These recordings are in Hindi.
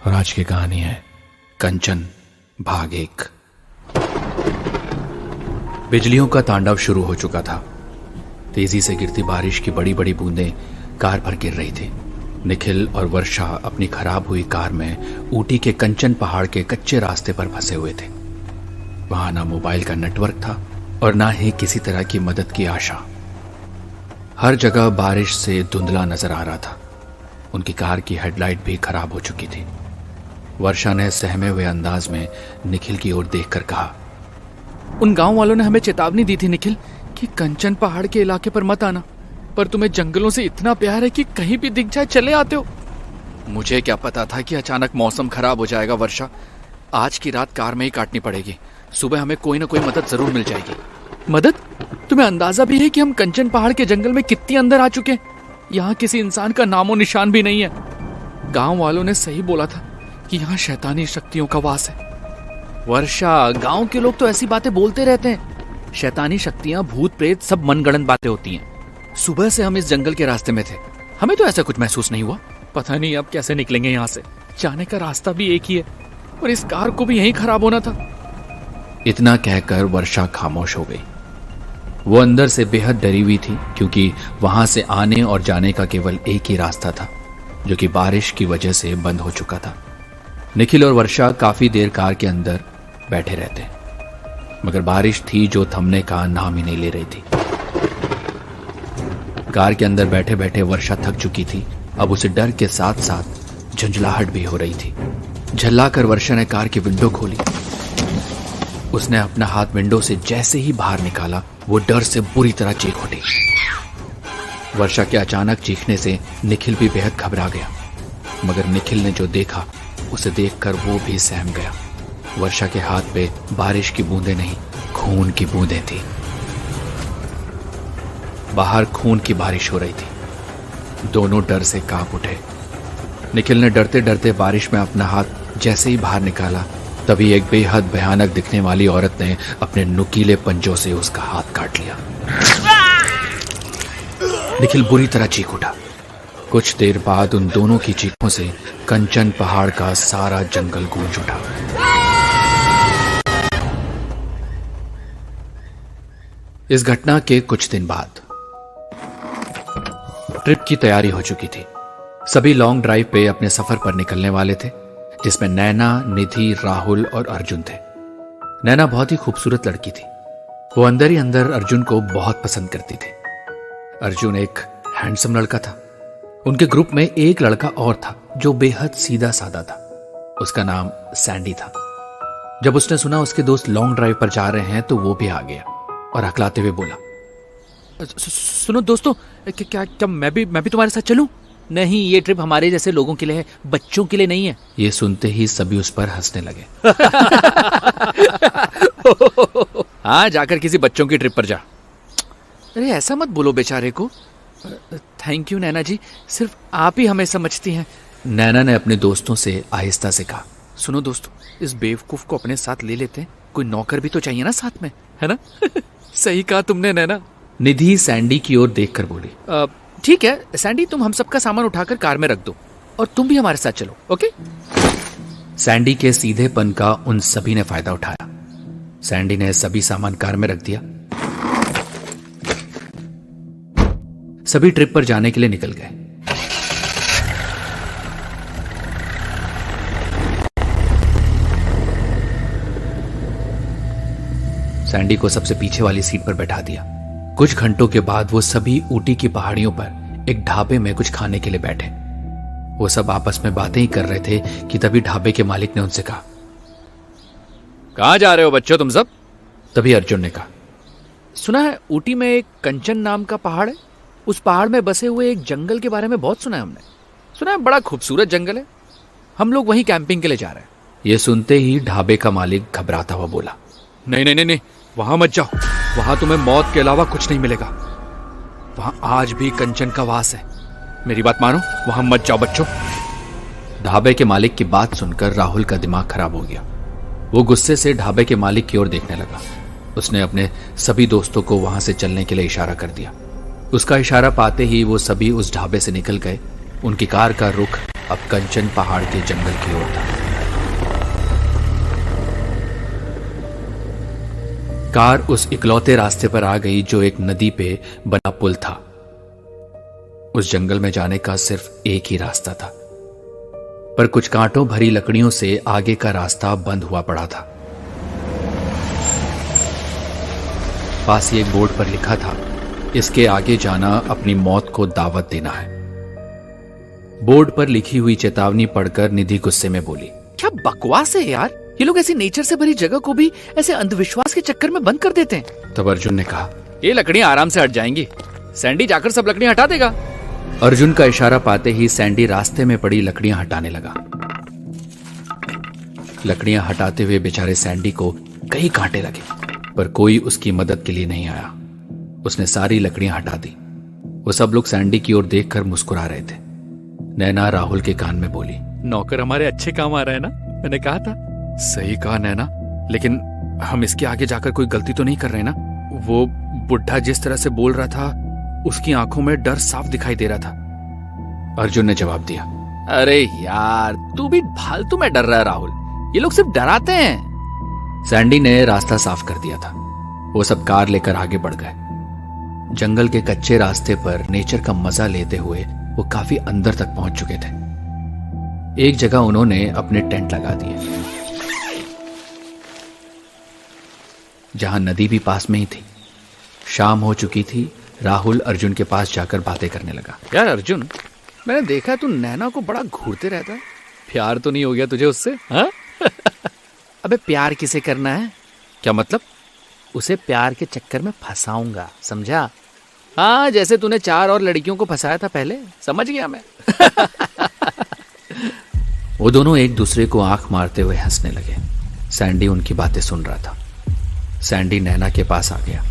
और आज की कहानी है कंचन भाग 1। बिजलियों का तांडव शुरू हो चुका था। तेजी से गिरती बारिश की बड़ी बड़ी बूंदें कार पर गिर रही थी। निखिल और वर्षा अपनी खराब हुई कार में ऊटी के कंचन पहाड़ के कच्चे रास्ते पर फंसे हुए थे। वहां ना मोबाइल का नेटवर्क था और ना ही किसी तरह की मदद की आशा। हर जगह बारिश से धुंधला नजर आ रहा था। उनकी कार की हेडलाइट भी खराब हो चुकी थी। वर्षा ने सहमे हुए अंदाज में निखिल की ओर देखकर कहा, उन गांव वालों ने हमें चेतावनी दी थी निखिल कि कंचन पहाड़ के इलाके पर मत आना, पर तुम्हें जंगलों से इतना प्यार है कि कहीं भी दिख जाए चले आते हो। मुझे क्या पता था कि अचानक मौसम खराब हो जाएगा वर्षा। आज की रात कार में ही काटनी पड़ेगी। सुबह हमें कोई ना कोई मदद जरूर मिल जाएगी। मदद? तुम्हें अंदाजा भी है कि हम कंचन पहाड़ के जंगल में कितनी अंदर आ चुके हैं? यहाँ किसी इंसान का नामो निशान भी नहीं है। गांव वालों ने सही बोला था कि यहाँ शैतानी शक्तियों का वास है। वर्षा, गांव के लोग तो ऐसी बातें बोलते रहते हैं। शैतानी शक्तियां, भूत प्रेत सब मनगढ़ंत बातें होती हैं। सुबह से हम इस जंगल के रास्ते में थे, हमें तो ऐसा कुछ महसूस नहीं हुआ। पता नहीं अब कैसे निकलेंगे यहाँ से। जाने का रास्ता भी एक ही है और इस कार को भी यहीं खराब होना था। इतना कहकर वर्षा खामोश हो गई। वो अंदर से बेहद डरी हुई थी, क्योंकि वहां से आने और जाने का केवल एक ही रास्ता था, जो कि बारिश की वजह से बंद हो चुका था। निखिल और वर्षा काफी देर कार के अंदर बैठे रहते, मगर बारिश थी जो थमने का नाम ही नहीं ले रही थी। कार के अंदर बैठे बैठे वर्षा थक चुकी थी। अब उसे डर के साथ साथ झंझलाहट भी हो रही थी। झल्लाकर वर्षा ने कार की विंडो खोली। उसने अपना हाथ विंडो से जैसे ही बाहर निकाला, वो डर से बुरी तरह चीख उठी। वर्षा के अचानक चीखने से निखिल भी बेहद घबरा गया, मगर निखिल ने जो देखा उसे देखकर वो भी सहम गया। वर्षा के हाथ पे बारिश की बूंदें नहीं, खून की बूंदें थी। बाहर खून की बारिश हो रही थी। दोनों डर से कांप उठे। निखिल ने डरते डरते बारिश में अपना हाथ जैसे ही बाहर निकाला, तभी एक बेहद भयानक दिखने वाली औरत ने अपने नुकीले पंजों से उसका हाथ काट लिया। निखिल बुरी तरह चीख उठा। कुछ देर बाद उन दोनों की चीखों से कंचन पहाड़ का सारा जंगल गूंज उठा। इस घटना के कुछ दिन बाद ट्रिप की तैयारी हो चुकी थी। सभी लॉन्ग ड्राइव पे अपने सफर पर निकलने वाले थे, जिसमें नैना, निधि, राहुल और अर्जुन थे। नैना बहुत ही खूबसूरत लड़की थी। वो अंदर ही अंदर अर्जुन को बहुत पसंद करती थी। अर्जुन एक हैंडसम लड़का था। उनके ग्रुप में एक लड़का और था जो बेहद सीधा साधा था। उसका नाम सैंडी था। जब उसने सुना उसके दोस्त लॉन्ग ड्राइव पर जा रहे हैं तो वो भी आ गया और हकलाते हुए बोला, सुनो दोस्तों, क्या मैं भी तुम्हारे साथ चलूं? नहीं, ये ट्रिप हमारे जैसे लोगों के लिए है, बच्चों के लिए नहीं है। ये सुनते ही सभी उस पर हंसने लगे। हाँ, जाकर किसी बच्चों की ट्रिप पर जा। अरे ऐसा मत बोलो बेचारे को। थैंक यू नैना जी, सिर्फ आप ही हमें समझती हैं। नैना ने अपने दोस्तों से आहिस्ता से कहा, सुनो दोस्तों, इस बेवकूफ को अपने साथ ले लेते हैं। कोई नौकर भी तो चाहिए ना साथ में, है ना? सही कहा तुमने नैना। निधि सैंडी की ओर देखकर बोली, ठीक है सैंडी, तुम हम सबका सामान उठाकर कार में रख दो और तुम भी हमारे साथ चलो, ओके? सैंडी के सीधेपन का उन सभी ने फायदा उठाया। सैंडी ने सभी सामान कार में रख दिया। सभी ट्रिप पर जाने के लिए निकल गए। सैंडी को सबसे पीछे वाली सीट पर बैठा दिया। कुछ घंटों के बाद वो सभी ऊटी की पहाड़ियों पर एक ढाबे में कुछ खाने के लिए बैठे। वो सब आपस में बातें ही कर रहे थे कि तभी ढाबे के मालिक ने उनसे कहा, कहाँ जा रहे हो बच्चों तुम सब? तभी अर्जुन ने कहा, सुना है ऊटी में एक कंचन नाम का पहाड़ है। उस पहाड़ में बसे हुए एक जंगल के बारे में बहुत सुना है हमने। सुना है बड़ा खूबसूरत जंगल है। हम लोग वहीं कैंपिंग के लिए जा रहे हैं। यह सुनते ही ढाबे का मालिक घबराता हुआ बोला, नहीं नहीं नहीं नहीं, वहां मत जाओ। वहां तुम्हें मौत के अलावा कुछ नहीं मिलेगा। वहां आज भी कंचन का वास है। मेरी बात मानो, वहां मत जाओ बच्चों। ढाबे के मालिक की बात सुनकर राहुल का दिमाग खराब हो गया। वो गुस्से से ढाबे के मालिक की ओर देखने लगा। उसने अपने सभी दोस्तों को वहां से चलने के लिए इशारा कर दिया। उसका इशारा पाते ही वो सभी उस ढाबे से निकल गए। उनकी कार का रुख अब कंचन पहाड़ के जंगल की ओर था। कार उस इकलौते रास्ते पर आ गई जो एक नदी पे बना पुल था। उस जंगल में जाने का सिर्फ एक ही रास्ता था, पर कुछ कांटों भरी लकड़ियों से आगे का रास्ता बंद हुआ पड़ा था। पास ही एक बोर्ड पर लिखा था, इसके आगे जाना अपनी मौत को दावत देना है। बोर्ड पर लिखी हुई चेतावनी पढ़कर निधि गुस्से में बोली, क्या बकवास है यार, ये लोग ऐसी नेचर से भरी जगह को भी ऐसे अंधविश्वास के चक्कर में बंद कर देते हैं। तब अर्जुन ने कहा, ये लकड़ियां आराम से हट जाएंगी, सैंडी जाकर सब लकड़ियां हटा देगा। अर्जुन का इशारा पाते ही सैंडी रास्ते में पड़ी लकड़ियां हटाने लगा। लकड़ियां हटाते हुए बेचारे सैंडी को कई कांटे लगे, पर कोई उसकी मदद के लिए नहीं आया। उसने सारी लकड़ियां हटा दी। वो सब लोग सैंडी की ओर देखकर मुस्कुरा रहे थे। नैना राहुल के कान में बोली, नौकर हमारे अच्छे काम आ रहा है ना, मैंने कहा था। सही कहा नैना, लेकिन हम इसके आगे जाकर कोई गलती तो नहीं कर रहे ना? वो बुढ़ा जिस तरह से बोल रहा था, उसकी आंखों में डर साफ दिखाई दे रहा था। अर्जुन ने जवाब दिया, अरे यार, तू भी फालतू में डर रहा है राहुल, ये लोग सिर्फ डराते हैं। सैंडी ने रास्ता साफ कर दिया था। वो सब कार लेकर आगे बढ़ गए। जंगल के कच्चे रास्ते पर नेचर का मजा लेते हुए वो काफी अंदर तक पहुंच चुके थे। एक जगह उन्होंने अपने टेंट लगा दिए, जहां नदी भी पास में ही थी। शाम हो चुकी थी। राहुल अर्जुन के पास जाकर बातें करने लगा। यार अर्जुन, मैंने देखा है तू नैना को बड़ा घूरते रहता है, प्यार तो नहीं हो गया तुझे उससे? हाँ? अबे प्यार किसे करना है? क्या मतलब? उसे प्यार के चक्कर में फंसाऊंगा, समझा? हाँ, जैसे तूने 4 और लड़कियों को फंसाया था पहले, समझ गया मैं। वो दोनों एक दूसरे को आंख मारते हुए हंसने लगे। सैंडी उनकी बातें सुन रहा था। सैंडी नैना के पास आ गया।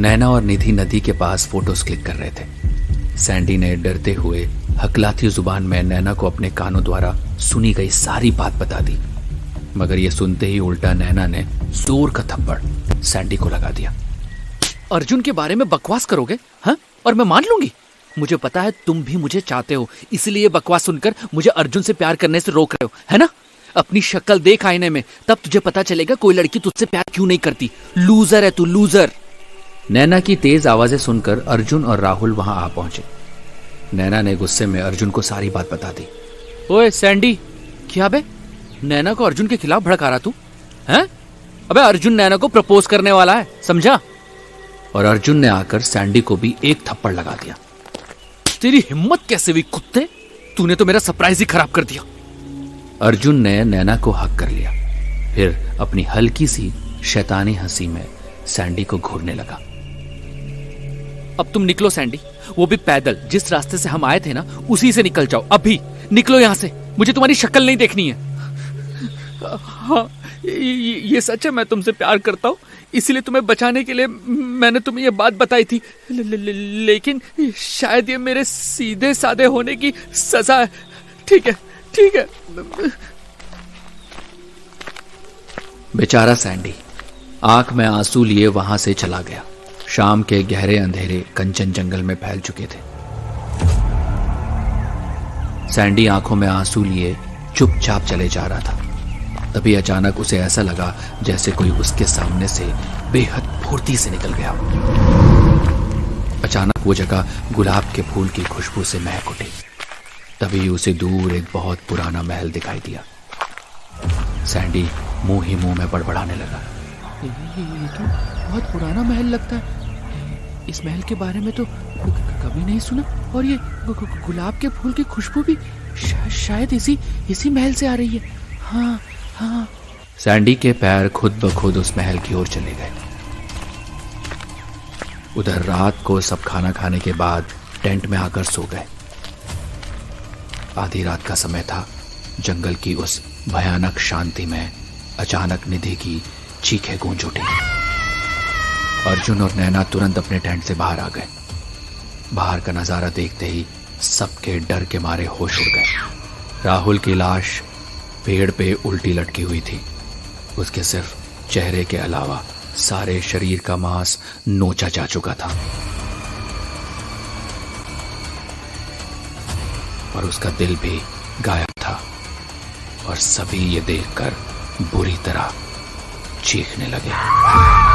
नैना और निधि नदी के पास फोटोज क्लिक कर रहे थे। सैंडी ने डरते हुए हकलाती जुबान में नैना को अपने कानों द्वारा सुनी गई सारी बात बता दी, मगर ये सुनते ही उल्टा नैना ने जोर का थप्पड़ सैंडी को लगा दिया। अर्जुन के बारे में बकवास करोगे? हाँ? और मैं मान लूंगी? मुझे पता है तुम भी मुझे चाहते हो, इसलिए बकवास सुनकर मुझे अर्जुन से प्यार करने से रोक रहे हो, है ना? अपनी शक्ल देख आईने में, तब तुझे पता चलेगा कोई लड़की तुझसे प्यार क्यों नहीं करती। लूजर है तू, लूजर। नैना की तेज आवाजें सुनकर अर्जुन और राहुल वहां आ पहुंचे। नैना ने गुस्से में अर्जुन को सारी बात बता दी। ओए सैंडी, क्या बे? नैना को अर्जुन के खिलाफ भड़का रहा तू? हैं? अबे अर्जुन नैना को प्रपोज करने वाला है, समझा? और अर्जुन ने आकर सैंडी को भी एक थप्पड़ लगा दिया। तेरी हिम्मत कैसे हुई कुत्ते? तूने तो मेरा सरप्राइज ही खराब कर दिया। अर्जुन ने नैना को हक कर लिया, फिर अपनी हल्की सी शैतानी हंसी में सैंडी को घूरने लगा। अब तुम निकलो सैंडी, वो भी पैदल। जिस रास्ते से हम आए थे ना, उसी से निकल जाओ। अभी निकलो यहां से, मुझे तुम्हारी शक्ल नहीं देखनी है। हाँ, ये सच है, मैं तुमसे प्यार करता हूँ, इसीलिए तुम्हें बचाने के लिए मैंने तुम्हें ये बात बताई थी। लेकिन शायद ये मेरे सीधे साधे होने की सजा है। ठीक है, ठीक है। बेचारा सैंडी आंख में आंसू लिए वहां से चला गया। शाम के गहरे अंधेरे कंचन जंगल में फैल चुके थे। सैंडी आंखों में आंसू लिए चुपचाप चले जा रहा था। तभी अचानक उसे ऐसा लगा जैसे कोई उसके सामने से बेहद फुर्ती से निकल गया। अचानक वो जगह गुलाब के फूल की खुशबू से महक उठी। तभी उसे दूर एक बहुत पुराना महल दिखाई दिया। सैंडी मुंह ही मुंह में बड़बड़ाने लगा। ये तो बहुत पुराना महल लगता है। इस महल के बारे में तो कभी नहीं सुना। और ये गुलाब के फूल की खुशबू भी शायद इसी महल से आ रही है। हाँ हाँ। सैंडी के पैर खुद ब खुद उस महल की ओर चले गए। उधर रात को सब खाना खाने के बाद टेंट में आकर सो गए। आधी रात का समय था। जंगल की उस भयानक शांति में अचानक निधि की चीखें गूंज उठी। अर्जुन और नैना तुरंत अपने टेंट से बाहर आ गए। बाहर का नजारा देखते ही सबके डर के मारे होश उड़ गए। राहुल की लाश पेड़ पे उल्टी लटकी हुई थी। उसके सिर्फ चेहरे के अलावा सारे शरीर का मांस नोचा जा चुका था और उसका दिल भी गायब और सभी ये देखकर बुरी तरह चीखने लगे।